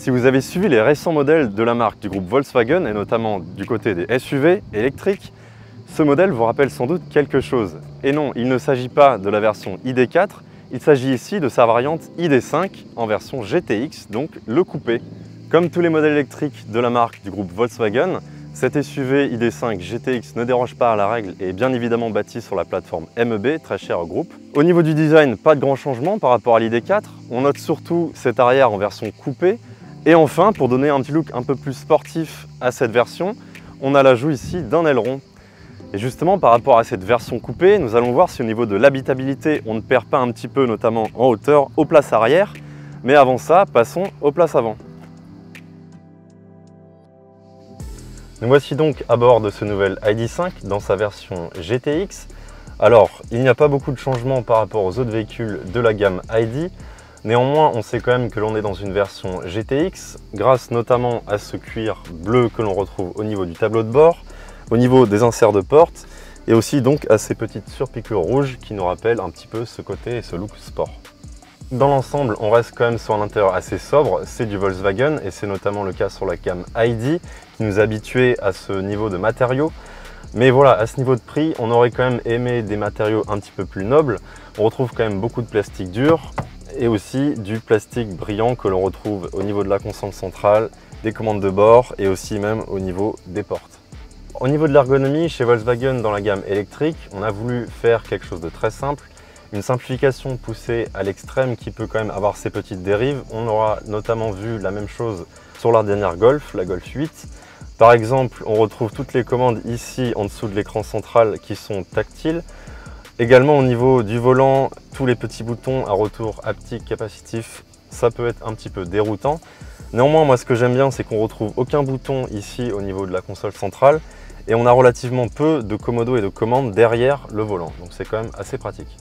Si vous avez suivi les récents modèles de la marque du groupe Volkswagen et notamment du côté des SUV électriques, ce modèle vous rappelle sans doute quelque chose. Et non, il ne s'agit pas de la version ID4, il s'agit ici de sa variante ID5 en version GTX, donc le coupé. Comme tous les modèles électriques de la marque du groupe Volkswagen, cet SUV ID5 GTX ne déroge pas à la règle et est bien évidemment bâti sur la plateforme MEB, très chère au groupe. Au niveau du design, pas de grand changement par rapport à l'ID4. On note surtout cet arrière en version coupée. Et enfin, pour donner un petit look un peu plus sportif à cette version, on a l'ajout ici d'un aileron. Et justement, par rapport à cette version coupée, nous allons voir si au niveau de l'habitabilité, on ne perd pas un petit peu, notamment en hauteur, aux places arrière. Mais avant ça, passons aux places avant. Nous voici donc à bord de ce nouvel ID5 dans sa version GTX. Alors, il n'y a pas beaucoup de changements par rapport aux autres véhicules de la gamme ID. Néanmoins, on sait quand même que l'on est dans une version GTX, grâce notamment à ce cuir bleu que l'on retrouve au niveau du tableau de bord, au niveau des inserts de porte, et aussi donc à ces petites surpiqûres rouges qui nous rappellent un petit peu ce côté et ce look sport. Dans l'ensemble, on reste quand même sur un intérieur assez sobre, c'est du Volkswagen, et c'est notamment le cas sur la gamme ID, qui nous a habitués à ce niveau de matériaux. Mais voilà, à ce niveau de prix, on aurait quand même aimé des matériaux un petit peu plus nobles. On retrouve quand même beaucoup de plastique dur, et aussi du plastique brillant que l'on retrouve au niveau de la console centrale, des commandes de bord et aussi même au niveau des portes. Au niveau de l'ergonomie, chez Volkswagen dans la gamme électrique, on a voulu faire quelque chose de très simple, une simplification poussée à l'extrême qui peut quand même avoir ses petites dérives. On aura notamment vu la même chose sur la dernière Golf, la Golf 8. Par exemple, on retrouve toutes les commandes ici en dessous de l'écran central qui sont tactiles. Également au niveau du volant, tous les petits boutons à retour haptique capacitif, ça peut être un petit peu déroutant. Néanmoins, moi ce que j'aime bien, c'est qu'on retrouve aucun bouton ici au niveau de la console centrale et on a relativement peu de commodos et de commandes derrière le volant, donc c'est quand même assez pratique.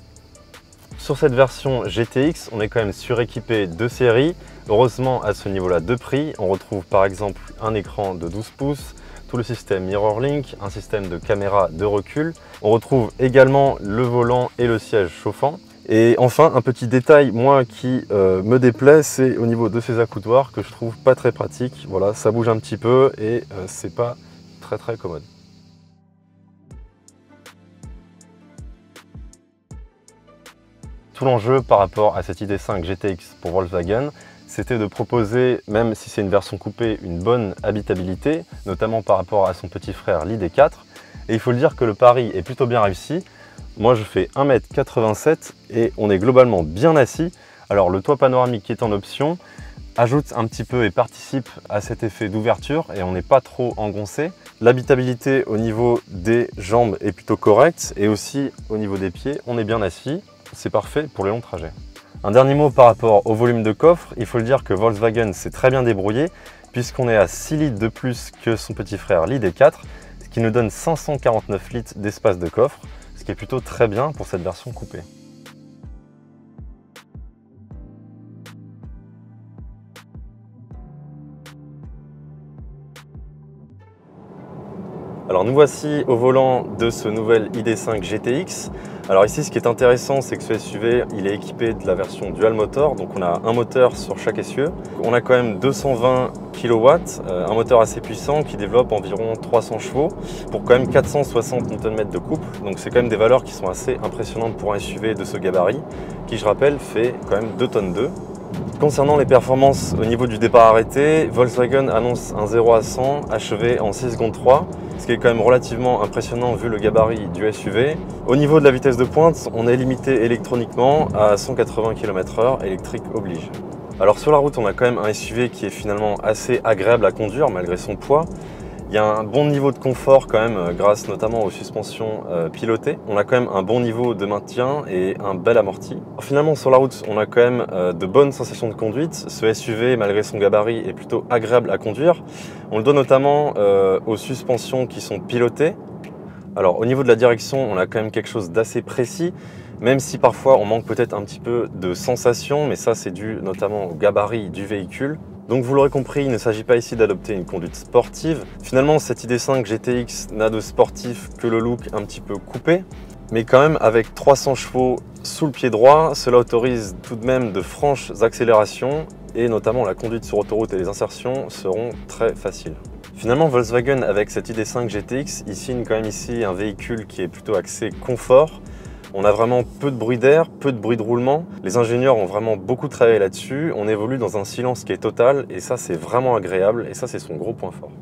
Sur cette version GTX, on est quand même suréquipé de série. Heureusement, à ce niveau-là de prix, on retrouve par exemple un écran de 12 pouces, tout le système MirrorLink, un système de caméra de recul. On retrouve également le volant et le siège chauffant. Et enfin, un petit détail, moi, qui me déplaît, c'est au niveau de ces accoudoirs que je trouve pas très pratique. Voilà, ça bouge un petit peu et c'est pas très commode. Tout l'enjeu par rapport à cette ID5 GTX pour Volkswagen, c'était de proposer, même si c'est une version coupée, une bonne habitabilité, notamment par rapport à son petit frère l'ID4. Et il faut le dire que le pari est plutôt bien réussi. Moi je fais 1,87 m et on est globalement bien assis. Alors le toit panoramique qui est en option ajoute un petit peu et participe à cet effet d'ouverture et on n'est pas trop engoncé. L'habitabilité au niveau des jambes est plutôt correcte et aussi au niveau des pieds, on est bien assis. C'est parfait pour les longs trajets. Un dernier mot par rapport au volume de coffre, il faut le dire que Volkswagen s'est très bien débrouillé puisqu'on est à 6 litres de plus que son petit frère l'ID4, ce qui nous donne 549 litres d'espace de coffre, ce qui est plutôt très bien pour cette version coupée. Alors nous voici au volant de ce nouvel ID5 GTX. Alors ici ce qui est intéressant c'est que ce SUV il est équipé de la version dual motor, donc on a un moteur sur chaque essieu. On a quand même 220 kW, un moteur assez puissant qui développe environ 300 chevaux pour quand même 460 Nm de couple. Donc c'est quand même des valeurs qui sont assez impressionnantes pour un SUV de ce gabarit qui je rappelle fait quand même 2,2 tonnes. Concernant les performances au niveau du départ arrêté, Volkswagen annonce un 0 à 100 achevé en 6 secondes 3, ce qui est quand même relativement impressionnant vu le gabarit du SUV. Au niveau de la vitesse de pointe, on est limité électroniquement à 180 km/h, électrique oblige. Alors sur la route, on a quand même un SUV qui est finalement assez agréable à conduire malgré son poids. Il y a un bon niveau de confort quand même grâce notamment aux suspensions pilotées. On a quand même un bon niveau de maintien et un bel amorti. Finalement sur la route on a quand même de bonnes sensations de conduite. Ce SUV malgré son gabarit est plutôt agréable à conduire. On le doit notamment aux suspensions qui sont pilotées. Alors au niveau de la direction on a quand même quelque chose d'assez précis. Même si parfois on manque peut-être un petit peu de sensation, mais ça c'est dû notamment au gabarit du véhicule. Donc vous l'aurez compris, il ne s'agit pas ici d'adopter une conduite sportive. Finalement, cette ID5 GTX n'a de sportif que le look un petit peu coupé. Mais quand même, avec 300 chevaux sous le pied droit, cela autorise tout de même de franches accélérations et notamment la conduite sur autoroute et les insertions seront très faciles. Finalement, Volkswagen avec cette ID.5 GTX, il signe quand même ici un véhicule qui est plutôt axé confort. On a vraiment peu de bruit d'air, peu de bruit de roulement. Les ingénieurs ont vraiment beaucoup travaillé là-dessus. On évolue dans un silence qui est total et ça c'est vraiment agréable et ça c'est son gros point fort.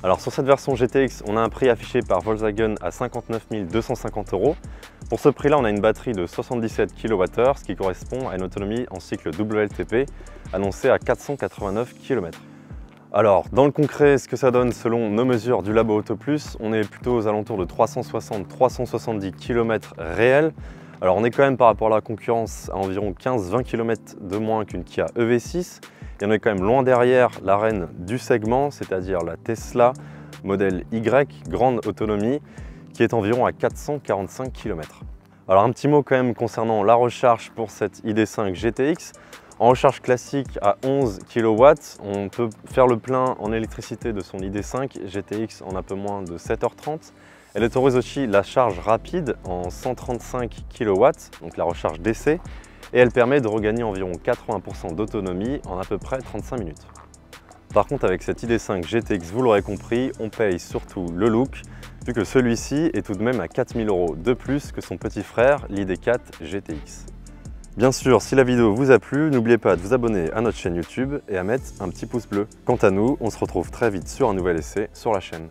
Alors sur cette version GTX, on a un prix affiché par Volkswagen à 59 250 €. Pour ce prix-là, on a une batterie de 77 kWh, ce qui correspond à une autonomie en cycle WLTP annoncée à 489 km. Alors, dans le concret, ce que ça donne selon nos mesures du Labo Auto Plus, on est plutôt aux alentours de 360-370 km réels. Alors on est quand même par rapport à la concurrence à environ 15-20 km de moins qu'une Kia EV6. Et on est quand même loin derrière la reine du segment, c'est-à-dire la Tesla modèle Y, grande autonomie, qui est environ à 445 km. Alors un petit mot quand même concernant la recharge pour cette ID.5 GTX. En recharge classique à 11 kW, on peut faire le plein en électricité de son ID.5 GTX en un peu moins de 7h30. Elle autorise aussi la charge rapide en 135 kW, donc la recharge DC, et elle permet de regagner environ 80% d'autonomie en à peu près 35 minutes. Par contre, avec cette ID.5 GTX, vous l'aurez compris, on paye surtout le look, vu que celui-ci est tout de même à 4 000 € de plus que son petit frère, l'ID.4 GTX. Bien sûr, si la vidéo vous a plu, n'oubliez pas de vous abonner à notre chaîne YouTube et à mettre un petit pouce bleu. Quant à nous, on se retrouve très vite sur un nouvel essai sur la chaîne.